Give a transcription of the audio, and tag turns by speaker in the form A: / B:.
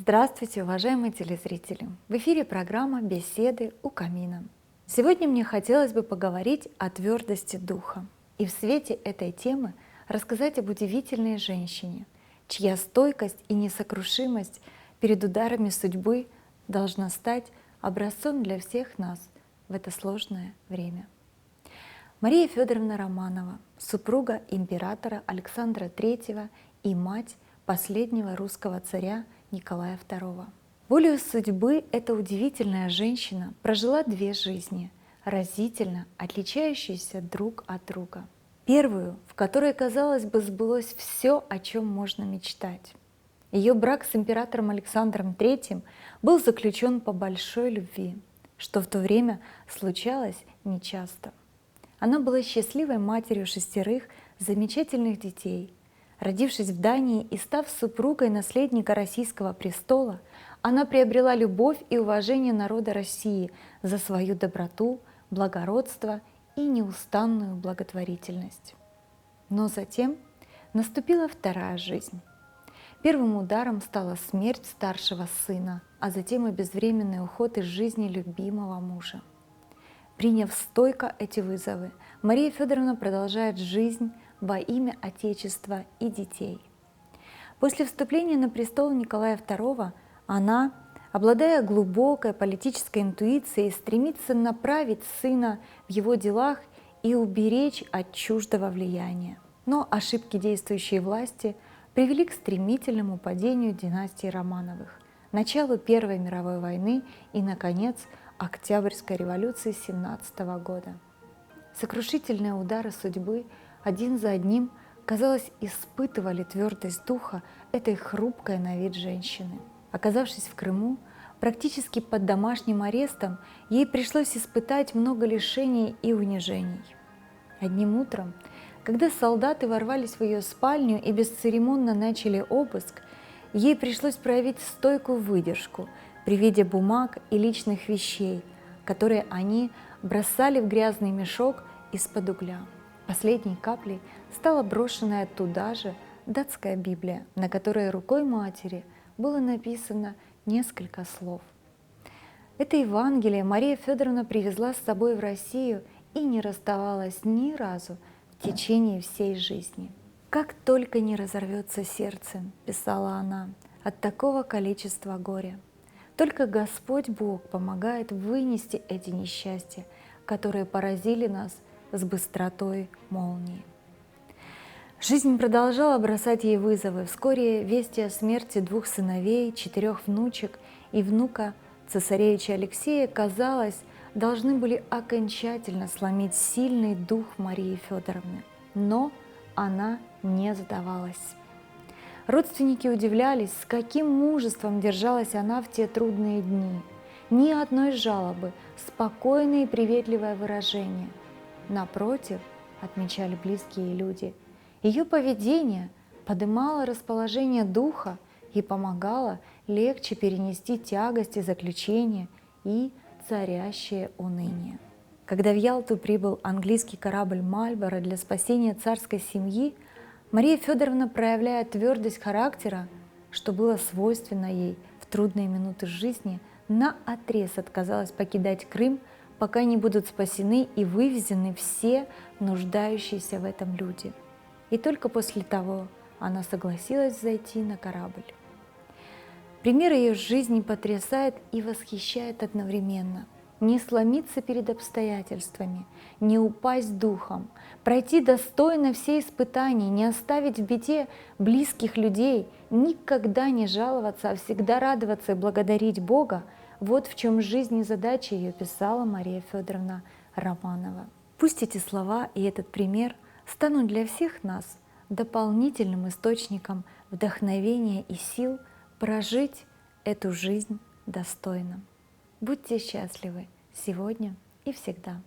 A: Здравствуйте, уважаемые телезрители! В эфире программа «Беседы у камина». Сегодня мне хотелось бы поговорить о твердости духа и в свете этой темы рассказать об удивительной женщине, чья стойкость и несокрушимость перед ударами судьбы должна стать образцом для всех нас в это сложное время. Мария Федоровна Романова, супруга императора Александра III и мать последнего русского царя Николая II. Волею судьбы эта удивительная женщина прожила две жизни, разительно отличающиеся друг от друга. Первую, в которой, казалось бы, сбылось все, о чем можно мечтать. Ее брак с императором Александром III был заключен по большой любви, что в то время случалось нечасто. Она была счастливой матерью 6 замечательных детей. Родившись в Дании и став супругой наследника российского престола, она приобрела любовь и уважение народа России за свою доброту, благородство и неустанную благотворительность. Но затем наступила вторая жизнь. Первым ударом стала смерть старшего сына, а затем и безвременный уход из жизни любимого мужа. Приняв стойко эти вызовы, Мария Федоровна продолжает жизнь во имя Отечества и детей. После вступления на престол Николая II она, обладая глубокой политической интуицией, стремится направить сына в его делах и уберечь от чуждого влияния. Но ошибки действующей власти привели к стремительному падению династии Романовых, началу Первой мировой войны и, наконец, Октябрьской революции 17 года. Сокрушительные удары судьбы один за одним, казалось, испытывали твердость духа этой хрупкой на вид женщины. Оказавшись в Крыму, практически под домашним арестом, ей пришлось испытать много лишений и унижений. Одним утром, когда солдаты ворвались в ее спальню и бесцеремонно начали обыск, ей пришлось проявить стойкую выдержку при виде бумаг и личных вещей, которые они бросали в грязный мешок из-под угля. Последней каплей стала брошенная туда же датская Библия, на которой рукой матери было написано несколько слов. Это Евангелие Мария Федоровна привезла с собой в Россию и не расставалась ни разу в течение всей жизни. «Как только не разорвется сердце, — писала она, — от такого количества горя. Только Господь Бог помогает вынести эти несчастья, которые поразили нас с быстротой молнии». Жизнь продолжала бросать ей вызовы. Вскоре вести о смерти 2 сыновей, 4 внучек и внука цесаревича Алексея, казалось, должны были окончательно сломить сильный дух Марии Федоровны. Но она не сдавалась. Родственники удивлялись, с каким мужеством держалась она в те трудные дни. Ни одной жалобы, спокойное и приветливое выражение. Напротив, отмечали близкие люди, ее поведение подымало расположение духа и помогало легче перенести тягости заключения и царящее уныние. Когда в Ялту прибыл английский корабль «Мальборо» для спасения царской семьи, Мария Федоровна, проявляя твердость характера, что было свойственно ей в трудные минуты жизни, наотрез отказалась покидать Крым, пока не будут спасены и вывезены все нуждающиеся в этом люди. И только после того она согласилась зайти на корабль. Пример ее жизни потрясает и восхищает одновременно. Не сломиться перед обстоятельствами, не упасть духом, пройти достойно все испытания, не оставить в беде близких людей, никогда не жаловаться, а всегда радоваться и благодарить Бога — вот в чем жизнь и задача ее писала Мария Федоровна Романова. Пусть эти слова и этот пример станут для всех нас дополнительным источником вдохновения и сил прожить эту жизнь достойно. Будьте счастливы сегодня и всегда.